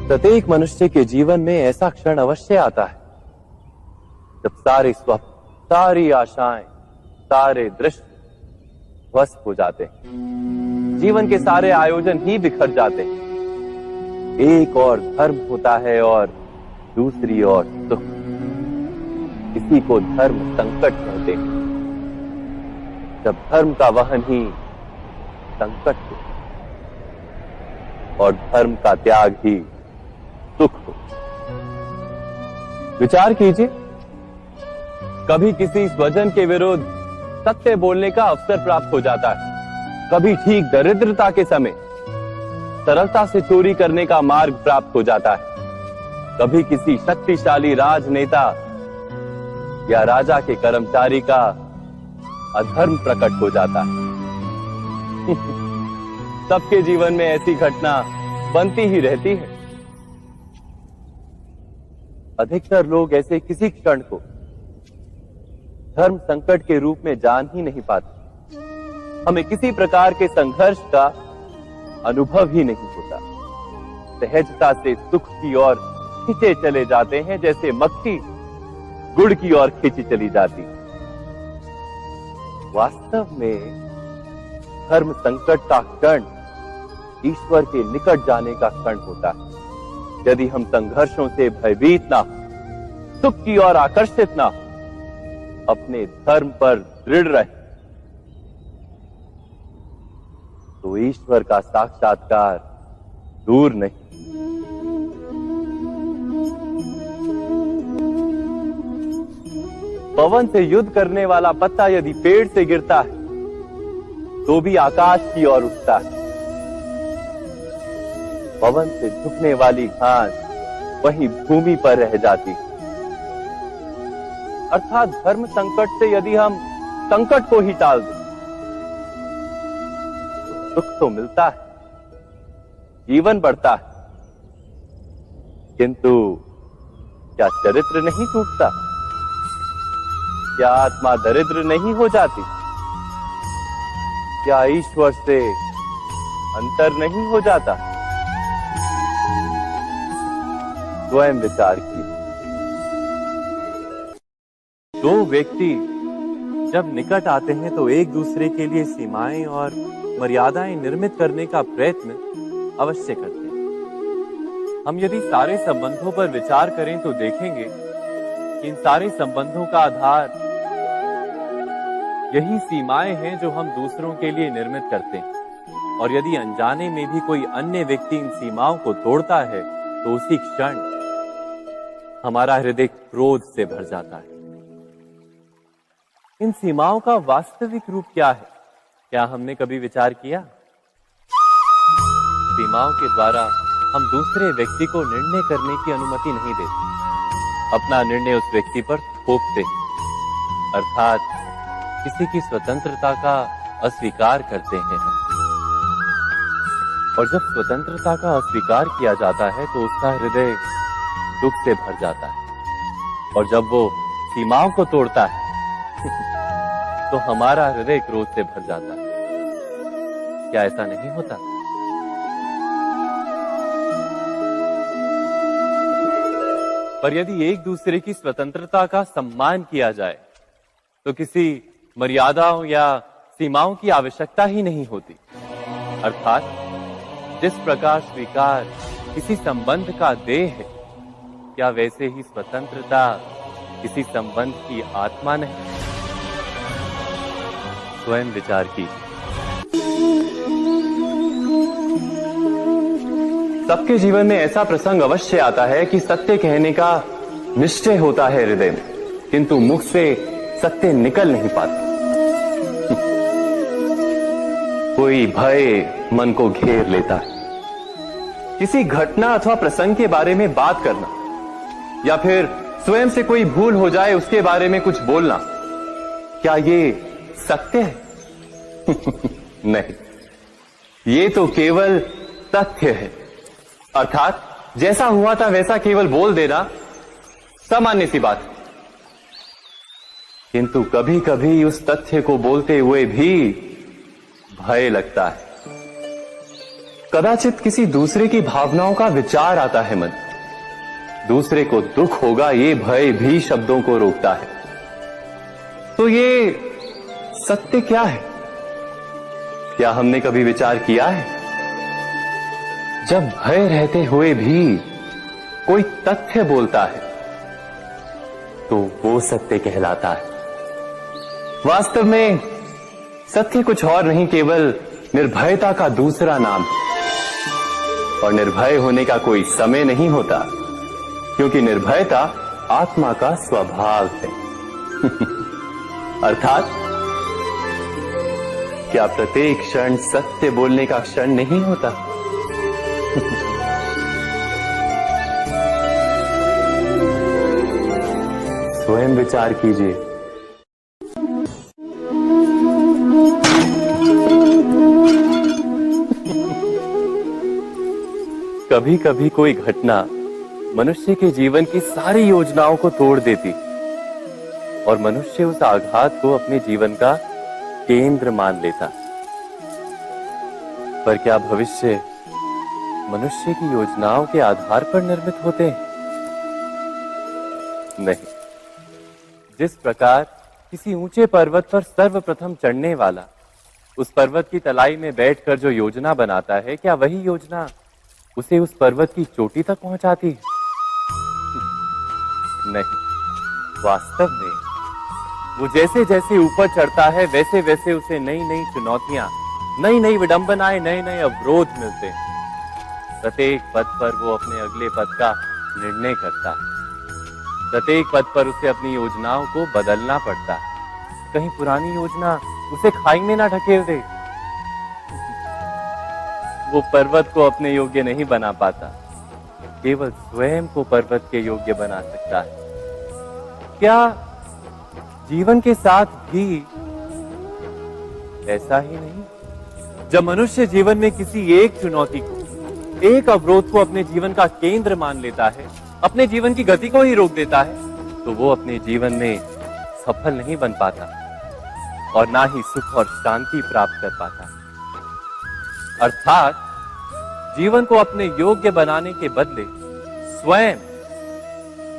प्रत्येक मनुष्य के जीवन में ऐसा क्षण अवश्य आता है जब सारे स्वप्न, सारी आशाएं, सारे दृश्य ध्वस्त हो जाते हैं। जीवन के सारे आयोजन ही बिखर जाते हैं। एक और धर्म होता है और दूसरी ओर सुख। इसी को धर्म संकट कहते हैं। जब धर्म का वहन ही संकट हो और धर्म का त्याग ही सुख हो। विचार कीजिए, कभी किसी स्वजन के विरुद्ध सत्य बोलने का अवसर प्राप्त हो जाता है, कभी ठीक दरिद्रता के समय सरलता से चोरी करने का मार्ग प्राप्त हो जाता है, कभी किसी शक्तिशाली राजनेता या राजा के कर्मचारी का अधर्म प्रकट हो जाता है। सबके जीवन में ऐसी घटना बनती ही रहती है। अधिकतर लोग ऐसे किसी क्षण को धर्म संकट के रूप में जान ही नहीं पाते। हमें किसी प्रकार के संघर्ष का अनुभव ही नहीं होता। सहजता से सुख की ओर खींचे चले जाते हैं, जैसे मक्खी गुड़ की ओर खींची चली जाती। वास्तव में धर्म संकट का क्षण ईश्वर के निकट जाने का क्षण होता है। यदि हम संघर्षों से भयभीत ना हो, सुख की ओर आकर्षित ना हो, अपने धर्म पर दृढ़ रहे, तो ईश्वर का साक्षात्कार दूर नहीं। पवन से युद्ध करने वाला पत्ता यदि पेड़ से गिरता है तो भी आकाश की ओर उठता है। पवन से झुकने वाली घास वहीं भूमि पर रह जाती है। अर्थात धर्म संकट से यदि हम संकट को ही टाल दें तो सुख तो मिलता है, जीवन बढ़ता है, किंतु क्या चरित्र नहीं टूटता? क्या आत्मा दरिद्र नहीं हो जाती? क्या ईश्वर से अंतर नहीं हो जाता? स्वयं विचार कीजिए। दो व्यक्ति जब निकट आते हैं तो एक दूसरे के लिए सीमाएं और मर्यादाएं निर्मित करने का प्रयत्न अवश्य करते हैं। हम यदि सारे संबंधों पर विचार करें तो देखेंगे कि इन सारे संबंधों का आधार यही सीमाएं हैं जो हम दूसरों के लिए निर्मित करते हैं। और यदि अनजाने में भी कोई अन्य व्यक्ति इन सीमाओं को तोड़ता है तो उसी क्षण हमारा हृदय क्रोध से भर जाता है। इन सीमाओं का वास्तविक रूप क्या है? क्या हमने कभी विचार किया? सीमाओं के द्वारा हम दूसरे व्यक्ति को निर्णय करने की अनुमति नहीं देते। अपना निर्णय उस व्यक्ति पर थोपते, अर्थात किसी की स्वतंत्रता का अस्वीकार करते हैं हम। और जब स्वतंत्रता का अस्वीकार किया जाता है तो उसका हृदय दुख से भर जाता है। और जब वो सीमाओं को तोड़ता है तो हमारा हृदय क्रोध से भर जाता है। क्या ऐसा नहीं होता? पर यदि एक दूसरे की स्वतंत्रता का सम्मान किया जाए तो किसी मर्यादाओं या सीमाओं की आवश्यकता ही नहीं होती। अर्थात जिस प्रकार स्वीकार किसी संबंध का देह है, क्या वैसे ही स्वतंत्रता किसी संबंध की आत्मा नहीं? स्वयं विचार कीजिए। सबके जीवन में ऐसा प्रसंग अवश्य आता है कि सत्य कहने का निश्चय होता है हृदय में, किंतु मुख से सत्य निकल नहीं पाता। कोई भय मन को घेर लेता है। किसी घटना अथवा प्रसंग के बारे में बात करना या फिर स्वयं से कोई भूल हो जाए उसके बारे में कुछ बोलना, क्या ये सत्य है? नहीं, ये तो केवल तथ्य है। अर्थात जैसा हुआ था वैसा केवल बोल देना सामान्य सी बात है। किंतु कभी कभी उस तथ्य को बोलते हुए भी भय लगता है। कदाचित किसी दूसरे की भावनाओं का विचार आता है मन, दूसरे को दुख होगा ये भय भी शब्दों को रोकता है। तो ये सत्य क्या है? क्या हमने कभी विचार किया है? जब भय रहते हुए भी कोई तथ्य बोलता है तो वो सत्य कहलाता है। वास्तव में सत्य कुछ और नहीं, केवल निर्भयता का दूसरा नाम है। और निर्भय होने का कोई समय नहीं होता, क्योंकि निर्भयता आत्मा का स्वभाव है। अर्थात क्या प्रत्येक क्षण सत्य बोलने का क्षण नहीं होता? स्वयं विचार कीजिए। कभी कभी कोई घटना मनुष्य के जीवन की सारी योजनाओं को तोड़ देती और मनुष्य उस आघात को अपने जीवन का केंद्र मान लेता। पर क्या भविष्य मनुष्य की योजनाओं के आधार पर निर्मित होते हैं? नहीं। जिस प्रकार किसी ऊंचे पर्वत पर सर्वप्रथम चढ़ने वाला उस पर्वत की तलाई में बैठकर जो योजना बनाता है, क्या वही योजना उसे उस पर्वत की चोटी तक पहुंचाती है? नहीं। वास्तव में वो जैसे जैसे ऊपर चढ़ता है वैसे वैसे उसे नई नई चुनौतियां, नई नई विडंबनाएं, नए नए अवरोध मिलते हैं। प्रत्येक पद पर वो अपने अगले पद का निर्णय करता है। प्रत्येक पद पर उसे अपनी योजनाओं को बदलना पड़ता है। कहीं पुरानी योजना उसे खाई में ना ढकेल दे। वो पर्वत को अपने योग्य नहीं बना पाता, केवल स्वयं को पर्वत के योग्य बना सकता है। क्या जीवन के साथ भी ऐसा ही नहीं? जब मनुष्य जीवन में किसी एक चुनौती को, एक अवरोध को अपने जीवन का केंद्र मान लेता है, अपने जीवन की गति को ही रोक देता है, तो वो अपने जीवन में सफल नहीं बन पाता और ना ही सुख और शांति प्राप्त कर पाता। अर्थात जीवन को अपने योग्य बनाने के बदले स्वयं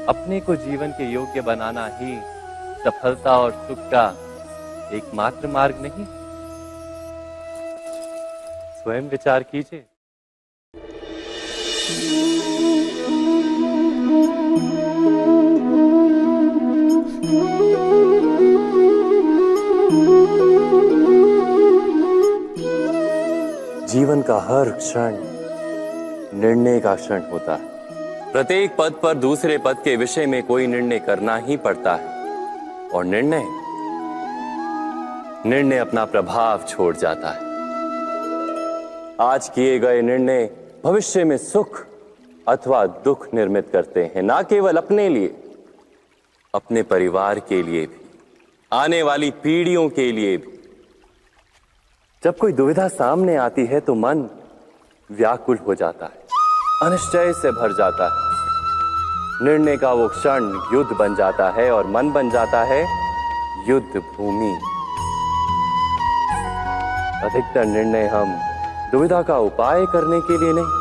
अपने को जीवन के योग्य बनाना ही सफलता और सुख का एकमात्र मार्ग नहीं? स्वयं विचार कीजिए। जीवन का हर क्षण निर्णय का क्षण होता है। प्रत्येक पद पर दूसरे पद के विषय में कोई निर्णय करना ही पड़ता है और निर्णय अपना प्रभाव छोड़ जाता है। आज किए गए निर्णय भविष्य में सुख अथवा दुख निर्मित करते हैं, ना केवल अपने लिए, अपने परिवार के लिए भी, आने वाली पीढ़ियों के लिए भी। जब कोई दुविधा सामने आती है तो मन व्याकुल हो जाता है, अनिश्चय से भर जाता है। निर्णय का वो क्षण युद्ध बन जाता है और मन बन जाता है युद्ध भूमि। अधिकतर निर्णय हम दुविधा का उपाय करने के लिए नहीं,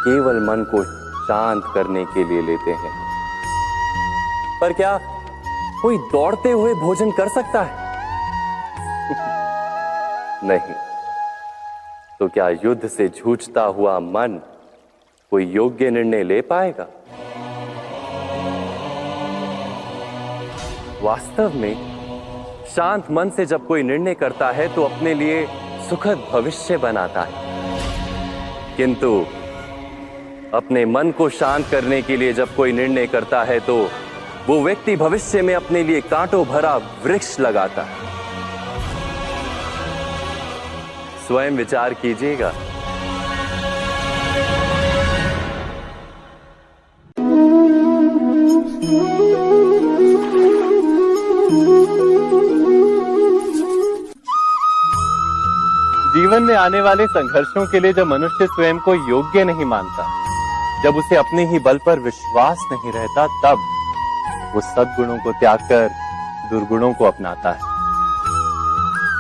केवल मन को शांत करने के लिए लेते हैं। पर क्या कोई दौड़ते हुए भोजन कर सकता है? नहीं। तो क्या युद्ध से जूझता हुआ मन कोई योग्य निर्णय ले पाएगा? वास्तव में शांत मन से जब कोई निर्णय करता है तो अपने लिए सुखद भविष्य बनाता है, किंतु अपने मन को शांत करने के लिए जब कोई निर्णय करता है तो वो व्यक्ति भविष्य में अपने लिए कांटों भरा वृक्ष लगाता है। स्वयं विचार कीजिएगा। जीवन में आने वाले संघर्षों के लिए जब मनुष्य स्वयं को योग्य नहीं मानता, जब उसे अपने ही बल पर विश्वास नहीं रहता, तब वो सद्गुणों को त्याग कर दुर्गुणों को अपनाता है।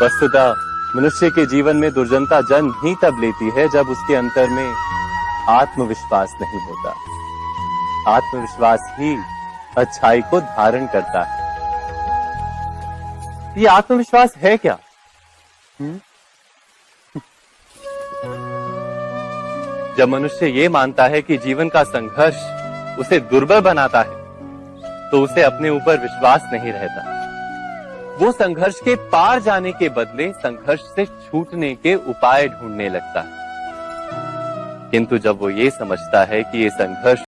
वस्तुतः मनुष्य के जीवन में दुर्जनता जन्म ही तब लेती है जब उसके अंतर में आत्मविश्वास नहीं होता। आत्मविश्वास ही अच्छाई को धारण करता है। ये आत्मविश्वास है क्या? जब मनुष्य ये मानता है कि जीवन का संघर्ष उसे दुर्बल बनाता है, तो उसे अपने ऊपर विश्वास नहीं रहता। वो संघर्ष के पार जाने के बदले संघर्ष से छूटने के उपाय ढूंढने लगता है। किंतु जब वो ये समझता है कि ये संघर्ष